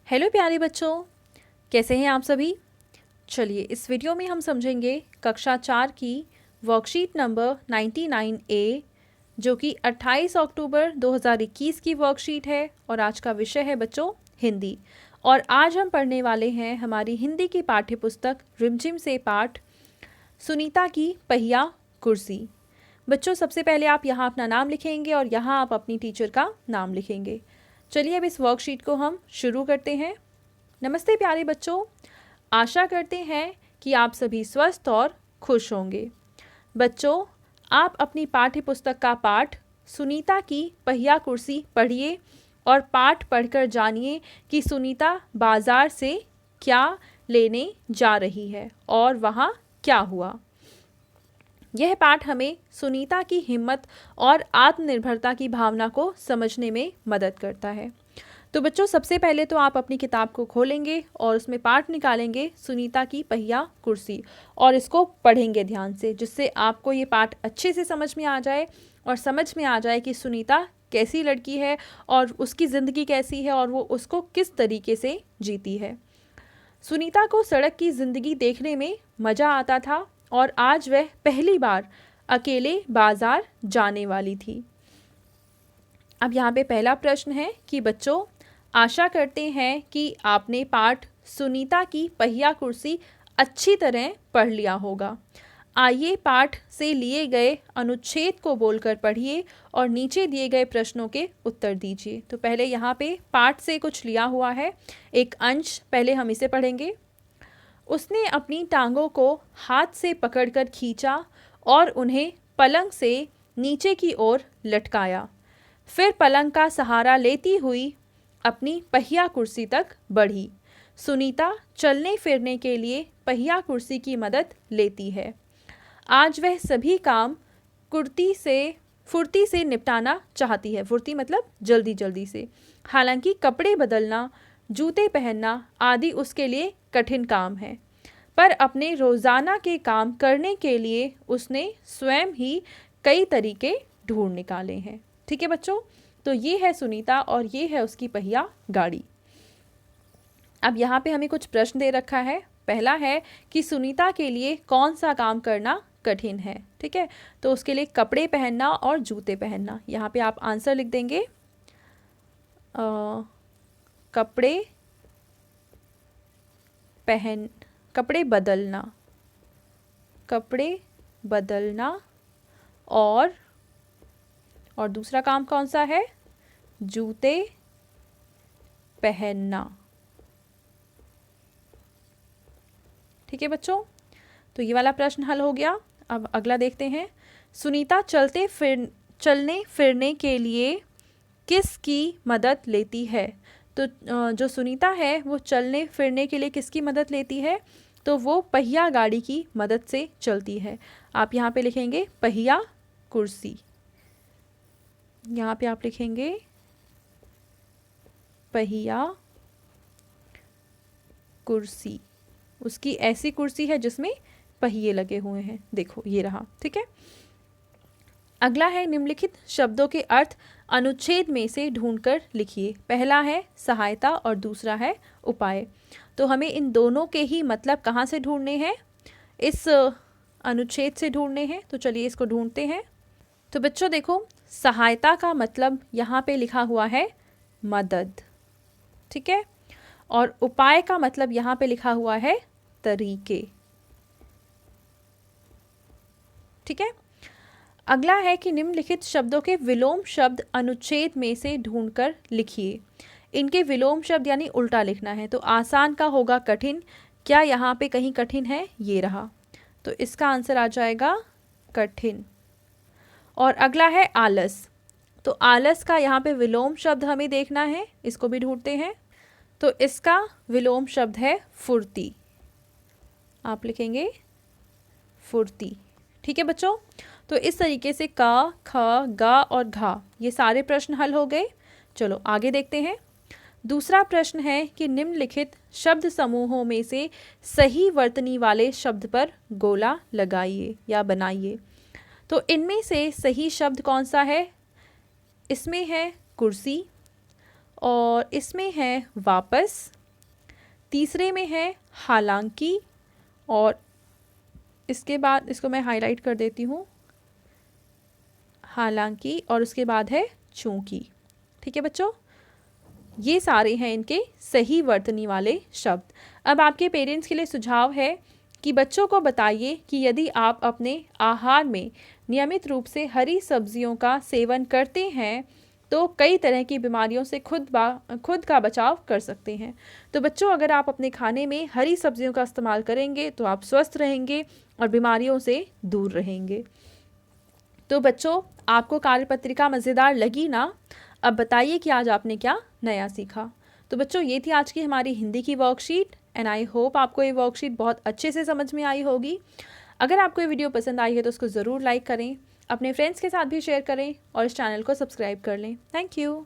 Hello प्यारे बच्चों, कैसे हैं आप सभी। चलिए इस वीडियो में हम समझेंगे कक्षा 4 की वर्कशीट नंबर 99A जो कि 28 अक्टूबर 2021 की वर्कशीट है और आज का विषय है बच्चों हिंदी। और आज हम पढ़ने वाले हैं हमारी हिंदी की पाठ्यपुस्तक रिमझिम से पाठ सुनीता की पहिया कुर्सी। बच्चों सबसे पहले आप यहाँ अपना नाम लिखेंगे और यहाँ आप अपनी टीचर का नाम लिखेंगे। चलिए अब इस वर्कशीट को हम शुरू करते हैं। नमस्ते प्यारे बच्चों, आशा करते हैं कि आप सभी स्वस्थ और खुश होंगे। बच्चों आप अपनी पाठ्य पुस्तक का पाठ सुनीता की पहिया कुर्सी पढ़िए और पाठ पढ़कर जानिए कि सुनीता बाजार से क्या लेने जा रही है और वहाँ क्या हुआ। यह पाठ हमें सुनीता की हिम्मत और आत्मनिर्भरता की भावना को समझने में मदद करता है। तो बच्चों सबसे पहले तो आप अपनी किताब को खोलेंगे और उसमें पाठ निकालेंगे सुनीता की पहिया कुर्सी और इसको पढ़ेंगे ध्यान से, जिससे आपको ये पाठ अच्छे से समझ में आ जाए और समझ में आ जाए कि सुनीता कैसी लड़की है और उसकी ज़िंदगी कैसी है और वो उसको किस तरीके से जीती है। सुनीता को सड़क की ज़िंदगी देखने में मज़ा आता था और आज वह पहली बार अकेले बाजार जाने वाली थी। अब यहाँ पे पहला प्रश्न है कि बच्चों आशा करते हैं कि आपने पाठ सुनीता की पहिया कुर्सी अच्छी तरह पढ़ लिया होगा। आइए पाठ से लिए गए अनुच्छेद को बोलकर पढ़िए और नीचे दिए गए प्रश्नों के उत्तर दीजिए। तो पहले यहाँ पे पाठ से कुछ लिया हुआ है, एक अंश पहले हम इसे पढ़ेंगे। उसने अपनी टांगों को हाथ से पकड़कर खींचा और उन्हें पलंग से नीचे की ओर लटकाया। फिर पलंग का सहारा लेती हुई अपनी पहिया कुर्सी तक बढ़ी। सुनीता चलने फिरने के लिए पहिया कुर्सी की मदद लेती है। आज वह सभी काम फुर्ती से निपटाना चाहती है। फुर्ती मतलब जल्दी जल्दी से। हालांकि कपड़े बदलना, जूते पहनना आदि उसके लिए कठिन काम है, पर अपने रोज़ाना के काम करने के लिए उसने स्वयं ही कई तरीके ढूंढ निकाले हैं। ठीक है बच्चों, तो ये है सुनीता और ये है उसकी पहिया गाड़ी। अब यहाँ पे हमें कुछ प्रश्न दे रखा है। पहला है कि सुनीता के लिए कौन सा काम करना कठिन है। ठीक है, तो उसके लिए कपड़े पहनना और जूते पहनना। यहाँ पे आप आंसर लिख देंगे कपड़े बदलना और दूसरा काम कौन सा है, जूते पहनना। ठीक है बच्चों, तो ये वाला प्रश्न हल हो गया। अब अगला देखते हैं। सुनीता चलने फिरने के लिए किसकी मदद लेती है। तो जो सुनीता है वो चलने फिरने के लिए किसकी मदद लेती है, तो वो पहिया गाड़ी की मदद से चलती है। आप यहाँ पे लिखेंगे पहिया कुर्सी। यहाँ पे आप लिखेंगे पहिया कुर्सी। उसकी ऐसी कुर्सी है जिसमें पहिए लगे हुए हैं। देखो ये रहा। ठीक है, अगला है निम्नलिखित शब्दों के अर्थ अनुच्छेद में से ढूंढकर लिखिए। पहला है सहायता और दूसरा है उपाय। तो हमें इन दोनों के ही मतलब कहाँ से ढूंढने हैं, इस अनुच्छेद से ढूंढने हैं। तो चलिए इसको ढूंढते हैं। तो बच्चों देखो, सहायता का मतलब यहाँ पे लिखा हुआ है मदद। ठीक है, और उपाय का मतलब यहाँ पे लिखा हुआ है तरीके। ठीक है, अगला है कि निम्नलिखित शब्दों के विलोम शब्द अनुच्छेद में से ढूंढकर लिखिए। इनके विलोम शब्द यानी उल्टा लिखना है। तो आसान का होगा कठिन। क्या यहाँ पे कहीं कठिन है, ये रहा, तो इसका आंसर आ जाएगा कठिन। और अगला है आलस। तो आलस का यहाँ पे विलोम शब्द हमें देखना है, इसको भी ढूंढते हैं। तो इसका विलोम शब्द है फुर्ती। आप लिखेंगे फुर्ती। ठीक है बच्चों, तो इस तरीके से का, ख, गा और घा ये सारे प्रश्न हल हो गए। चलो आगे देखते हैं। दूसरा प्रश्न है कि निम्नलिखित शब्द समूहों में से सही वर्तनी वाले शब्द पर गोला लगाइए या बनाइए। तो इनमें से सही शब्द कौन सा है, इसमें है कुर्सी और इसमें है वापस तीसरे में है हालांकि, और इसके बाद इसको मैं हाईलाइट कर देती हूँ, हालांकि, और उसके बाद है चूंकि। ठीक है बच्चों, ये सारे हैं इनके सही वर्तनी वाले शब्द। अब आपके पेरेंट्स के लिए सुझाव है कि बच्चों को बताइए कि यदि आप अपने आहार में नियमित रूप से हरी सब्जियों का सेवन करते हैं तो कई तरह की बीमारियों से खुद का बचाव कर सकते हैं। तो बच्चों, अगर आप अपने खाने में हरी सब्जियों का इस्तेमाल करेंगे तो आप स्वस्थ रहेंगे और बीमारियों से दूर रहेंगे। तो बच्चों, आपको कार्यपत्रिका मज़ेदार लगी ना? अब बताइए कि आज आपने क्या नया सीखा। तो बच्चों, ये थी आज की हमारी हिंदी की वर्कशीट एंड आई होप आपको ये वर्कशीट बहुत अच्छे से समझ में आई होगी। अगर आपको ये वीडियो पसंद आई है तो उसको ज़रूर लाइक करें, अपने फ्रेंड्स के साथ भी शेयर करें और इस चैनल को सब्सक्राइब कर लें। Thank you.